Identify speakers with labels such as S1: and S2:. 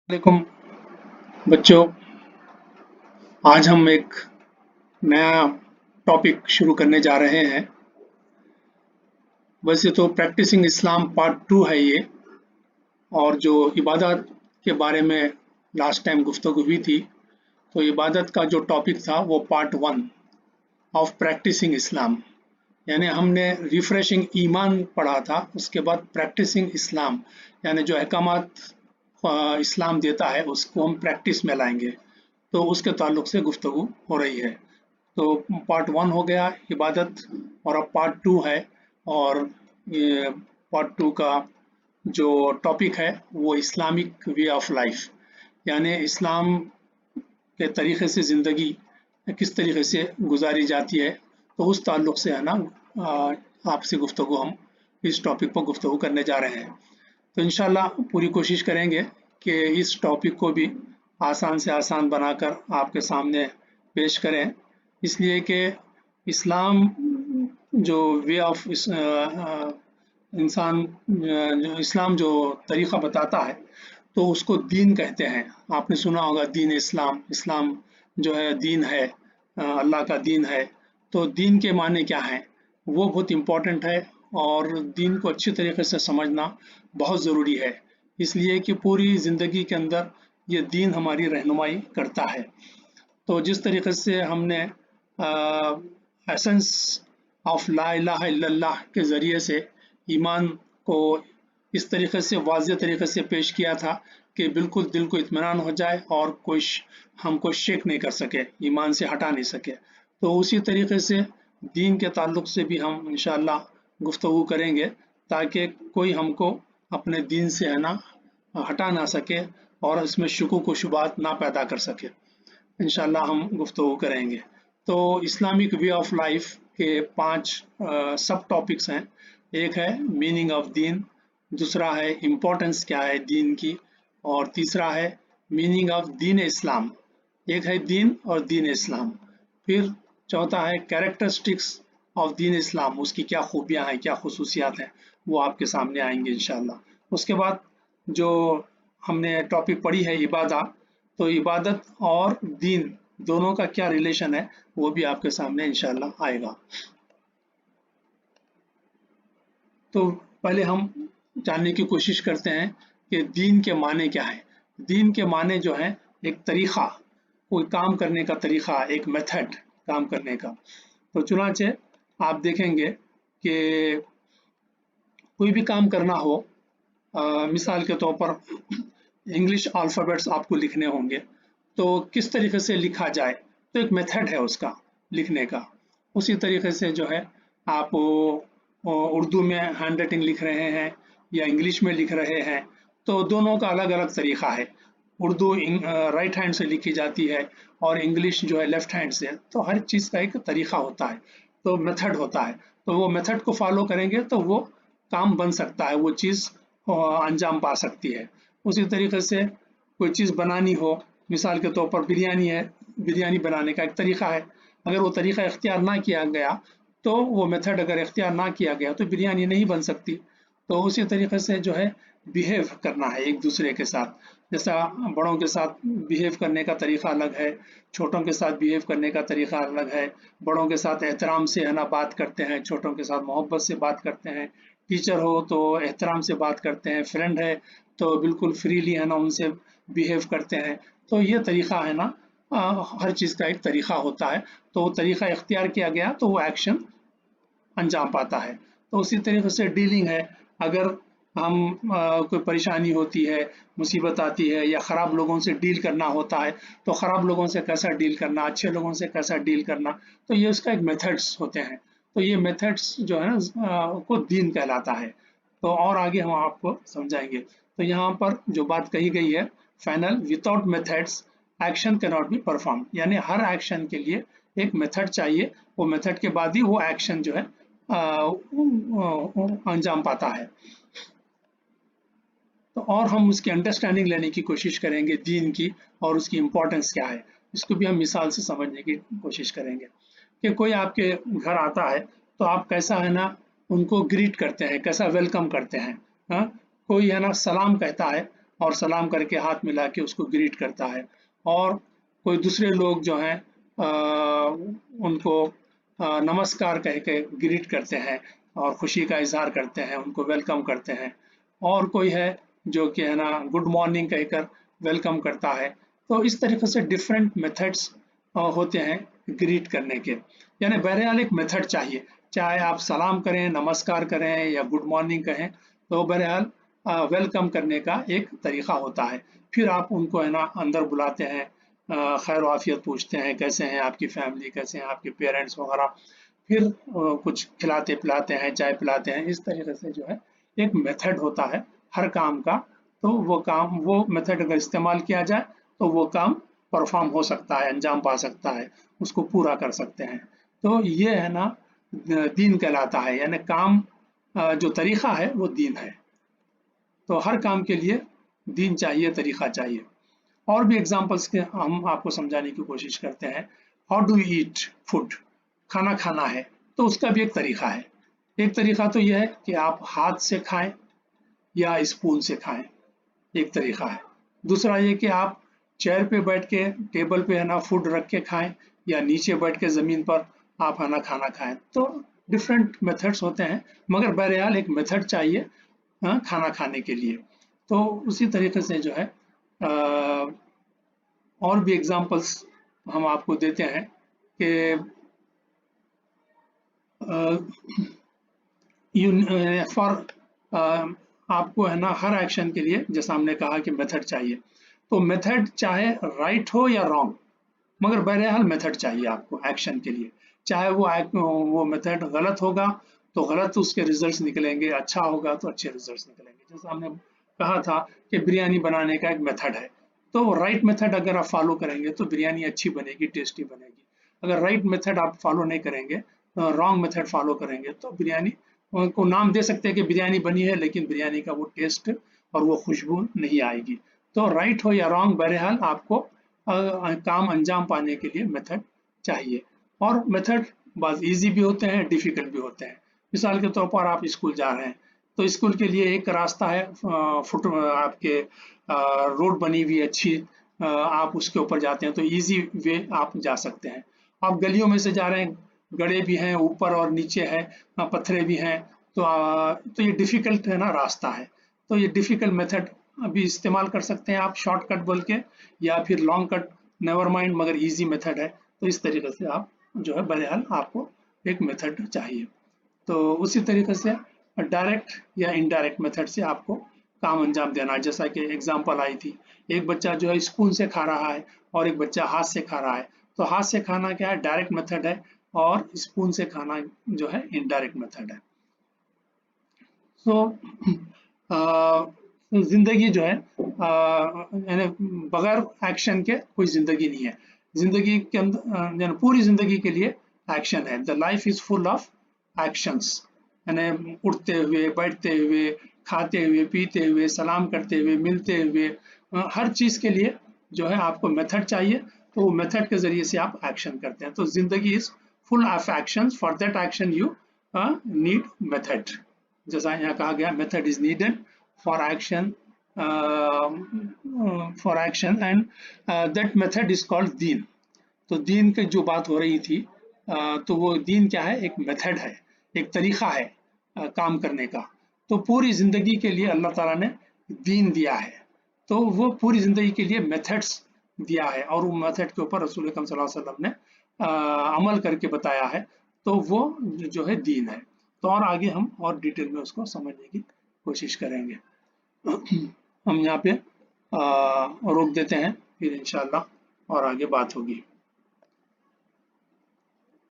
S1: वालेकुम बच्चों। आज हम एक नया टॉपिक शुरू करने जा रहे हैं। वैसे तो प्रैक्टिसिंग इस्लाम पार्ट 2 है ये, और जो इबादत के बारे में लास्ट टाइम गुफ्तगू हुई थी, तो इबादत का जो टॉपिक था वो पार्ट 1 ऑफ प्रैक्टिसिंग इस्लाम, यानी हमने रिफ्रेशिंग ईमान पढ़ा था। उसके बाद प्रैक्टिसिंग इस्लाम यानी जो अहकामात इस्लाम देता है उसको हम प्रैक्टिस में लाएंगे, तो उसके ताल्लुक से गुफ्तगू हो रही है। तो पार्ट 1 हो गया इबादत, और अब पार्ट 2 है। और ये पार्ट 2 का जो टॉपिक है वो इस्लामिक वे ऑफ लाइफ, यानी इस्लाम के तरीके से ज़िंदगी किस तरीके से गुजारी जाती है। तो उस ताल्लुक से है ना, आपसे गुफ्तगू हम इस टॉपिक पर गुफ्तगू करने जा रहे हैं। तो इंशाल्लाह पूरी कोशिश करेंगे कि इस टॉपिक को भी आसान से आसान बनाकर आपके सामने पेश करें, इसलिए कि इस्लाम जो वे ऑफ इंसान जो इस्लाम जो तरीक़ा बताता है तो उसको दीन कहते हैं। आपने सुना होगा दीन इस्लाम, इस्लाम जो है दीन है, अल्लाह का दीन है। तो दीन के माने क्या हैं वो बहुत इम्पोर्टेंट है, और दीन को अच्छी तरीके से समझना बहुत ज़रूरी है, इसलिए कि पूरी ज़िंदगी के अंदर ये दीन हमारी रहनुमाई करता है। तो जिस तरीके से हमने एसेंस ऑफ ला इलाहा इल्लल्लाह के ज़रिए से ईमान को इस तरीके से वाज़ेह तरीके से पेश किया था कि बिल्कुल दिल को इत्मीनान हो जाए और कोई हमको शेक नहीं कर सके, ईमान से हटा नहीं सके। तो उसी तरीके से दीन के ताल्लुक से भी हम इंशाअल्लाह गुफ्तगू करेंगे, ताकि कोई हमको अपने दीन से है ना हटा ना सके और इसमें शुकूक व शुबहात ना पैदा कर सके। इंशाअल्लाह हम गुफ्तगू करेंगे। तो इस्लामिक वे ऑफ लाइफ के 5 सब टॉपिक्स हैं। एक है मीनिंग ऑफ दीन, दूसरा है इम्पोर्टेंस क्या है दीन की, और तीसरा है मीनिंग ऑफ दीन इस्लाम। एक है दीन और दीन इस्लाम। फिर चौथा है कैरेक्टरिस्टिक्स ऑफ दीन इस्लाम, उसकी क्या खूबियाँ हैं, क्या खसूसियात हैं, वो आपके सामने आएंगे इंशाअल्लाह। उसके बाद जो हमने टॉपिक पढ़ी है इबादत, तो इबादत और दीन दोनों का क्या रिलेशन है वो भी आपके सामने इंशाअल्लाह आएगा। तो पहले हम जानने की कोशिश करते हैं कि दीन के माने क्या है। दीन के माने जो है एक तरीक़ा, कोई काम करने का तरीक़ा, एक मेथड काम करने का। तो चुनांचे आप देखेंगे कि कोई भी काम करना हो, मिसाल के तौर पर इंग्लिश अल्फ़ाबेट्स आपको लिखने होंगे, तो किस तरीके से लिखा जाए, तो एक मेथड है उसका लिखने का। उसी तरीके से जो है आप उर्दू में हैंड राइटिंग लिख रहे हैं या इंग्लिश में लिख रहे हैं, तो दोनों का अलग अलग तरीक़ा है। उर्दू राइट हैंड से लिखी जाती है और इंग्लिश जो है लेफ्ट हैंड से, तो हर चीज़ का एक तरीक़ा होता है, तो मेथड होता है। तो वो मेथड को फॉलो करेंगे तो वो काम बन सकता है, वो चीज़ अंजाम पा सकती है। उसी तरीके से कोई चीज़ बनानी हो, मिसाल के तौर पर बिरयानी है, बिरयानी बनाने का एक तरीक़ा है। अगर वो तरीक़ा इख्तियार ना किया गया, तो वो मेथड अगर इख्तियार ना किया गया तो बिरयानी नहीं बन सकती। तो उसी तरीके से जो है बिहेव करना है एक दूसरे के साथ। जैसा बड़ों के साथ बिहेव करने का तरीक़ा अलग है, छोटों के साथ बिहेव करने का तरीक़ा अलग है। बड़ों के साथ एहतराम से है ना बात करते हैं, छोटों के साथ मोहब्बत से बात करते हैं। टीचर हो तो एहतराम से बात करते हैं, फ्रेंड है तो बिल्कुल फ्रीली है ना उनसे बिहेव करते हैं। तो ये तरीक़ा है ना, हर चीज़ का एक तरीक़ा होता है, तो वो तरीक़ा इख्तियार किया गया तो वो एक्शन अंजाम पाता है। तो उसी तरीके से डीलिंग है, अगर हम कोई परेशानी होती है, मुसीबत आती है या ख़राब लोगों से डील करना होता है, तो ख़राब लोगों से कैसा डील करना, अच्छे लोगों से कैसा डील करना, तो ये उसका एक मेथड्स होते हैं। तो ये मेथड्स जो है ना को दीन कहलाता है। तो और आगे हम आपको समझाएंगे। तो यहाँ पर जो बात कही गई है, final without methods action can not be perform, यानी हर एक्शन के लिए एक मेथड चाहिए, वो मेथड के बाद ही वो एक्शन जो है अंजाम पाता है। तो और हम उसकी अंडरस्टैंडिंग लेने की कोशिश करेंगे दीन की, और उसकी इम्पोर्टेंस क्या है, इसको भी हम मिसाल से समझने की कोशिश करेंगे। कि कोई आपके घर आता है तो आप कैसा है ना उनको ग्रीट करते हैं, कैसा वेलकम करते हैं। हाँ, कोई है ना सलाम कहता है اور सलाम करके हाथ मिला के उसको ग्रीट करता है, और कोई दूसरे लोग जो हैं उनको नमस्कार कह के ग्रीट करते हैं और खुशी का इजहार करते हैं, उनको वेलकम करते हैं। और कोई है जो कि है ना गुड मॉर्निंग कहकर वेलकम करता है। तो इस तरीके से डिफरेंट मेथड्स होते हैं ग्रीट करने के। यानी बहरहाल एक मेथड चाहिए, चाहे आप सलाम करें, नमस्कार करें या गुड मॉर्निंग कहें, तो बहरहाल वेलकम करने का एक तरीका होता है। फिर आप उनको है ना अंदर बुलाते हैं, खैर आफियत पूछते हैं, कैसे हैं आपकी फैमिली, कैसे हैं आपके पेरेंट्स वगैरह, फिर कुछ खिलाते पिलाते हैं, चाय पिलाते हैं। इस तरीके से जो है एक मेथड होता है हर काम का। तो वो मेथड अगर इस्तेमाल किया जाए तो वो काम परफॉर्म हो सकता है, अंजाम पा सकता है, उसको पूरा कर सकते हैं। तो ये है ना दीन कहलाता है, यानी काम जो तरीका है वो दीन है। तो हर काम के लिए दीन चाहिए, तरीका चाहिए। और भी एग्जांपल्स के हम आपको समझाने की कोशिश करते हैं। How do you eat food, खाना खाना है तो उसका भी एक तरीका है। एक तरीका तो यह है कि आप हाथ से खाएं या स्पून से खाएं, एक तरीका है। दूसरा ये कि आप चेयर पे बैठ के, टेबल पे है ना फूड रख के खाएं, या नीचे बैठ के जमीन पर आप है ना खाना खाएं। तो डिफरेंट मेथड्स होते हैं, मगर बहरहाल एक मेथड चाहिए खाना खाने के लिए। तो उसी तरीके से जो है और भी एग्जांपल्स हम आपको देते हैं कि फॉर आपको है ना हर एक्शन के लिए, जैसा हमने कहा कि मेथड चाहिए, तो मेथड चाहे राइट हो या रॉन्ग, मगर बहरहाल मेथड चाहिए आपको एक्शन के लिए। चाहे वो मेथड गलत होगा तो गलत उसके रिजल्ट्स निकलेंगे, अच्छा होगा तो अच्छे रिजल्ट्स निकलेंगे। जैसा हमने कहा था कि बिरयानी बनाने का एक मेथड है, तो राइट मेथड अगर आप फॉलो करेंगे तो बिरयानी अच्छी बनेगी, टेस्टी बनेगी। अगर राइट मेथड आप फॉलो नहीं करेंगे, रॉन्ग मेथड फॉलो करेंगे, तो बिरयानी को नाम दे सकते हैं कि बिरयानी बनी है, लेकिन बिरयानी का वो टेस्ट और वो खुशबू नहीं आएगी। तो राइट हो या रॉन्ग, बहरहाल आपको काम अंजाम पाने के लिए मेथड चाहिए। और मेथड बहुत इजी भी होते हैं, डिफिकल्ट भी होते हैं। मिसाल के तौर पर आप स्कूल जा रहे हैं तो स्कूल के लिए एक रास्ता है, फुट आपके रोड बनी हुई अच्छी, आप उसके ऊपर जाते हैं तो इजी वे आप जा सकते हैं। आप गलियों में से जा रहे हैं, गड्ढे भी हैं, ऊपर और नीचे है, पत्थरे भी हैं, तो ये डिफिकल्ट है ना रास्ता है। तो ये डिफिकल्ट मेथड अभी इस्तेमाल कर सकते हैं आप, शॉर्टकट बोल के, या फिर लॉन्ग कट, नेवर माइंड, मगर इजी मेथड है। तो इस तरीके से आप जो है बहरहाल आपको एक मेथड चाहिए। तो उसी तरीके से डायरेक्ट या इनडायरेक्ट मेथड से आपको काम अंजाम देना है। जैसा कि एग्जांपल आई थी, एक बच्चा जो है स्पून से खा रहा है और एक बच्चा हाथ से खा रहा है। तो हाथ से खाना क्या है, डायरेक्ट मेथड है, और स्पून से खाना जो है इनडायरेक्ट मेथड है। सो जिंदगी जो है यानी बगैर एक्शन के कोई जिंदगी नहीं है। जिंदगी के अंदर पूरी जिंदगी के लिए एक्शन है। The life is full of actions, यानी उठते हुए, बैठते हुए, खाते हुए, पीते हुए, सलाम करते हुए, मिलते हुए, हर चीज के लिए जो है आपको मेथड चाहिए। तो वो मेथड के जरिए से आप एक्शन करते हैं। तो जिंदगी is full of actions, for that action you need method. जैसा यहाँ कहा गया, method is needed for action, and that method is called दीन। तो दीन की जो बात हो रही थी, तो वो दीन क्या है, एक मेथड है, एक तरीका है काम करने का। तो पूरी जिंदगी के लिए अल्लाह ताला ने दीन दिया है, तो वो पूरी जिंदगी के लिए मेथड्स दिया है, और वो मेथड के ऊपर रसूल अकरम सल्लल्लाहु अलैहि वसल्लम ने अमल करके बताया है। तो वो जो है दीन है। तो और आगे हम और डिटेल में उसको समझने की कोशिश करेंगे। हम यहाँ पे रोक देते हैं, फिर इंशाल्लाह और आगे बात होगी।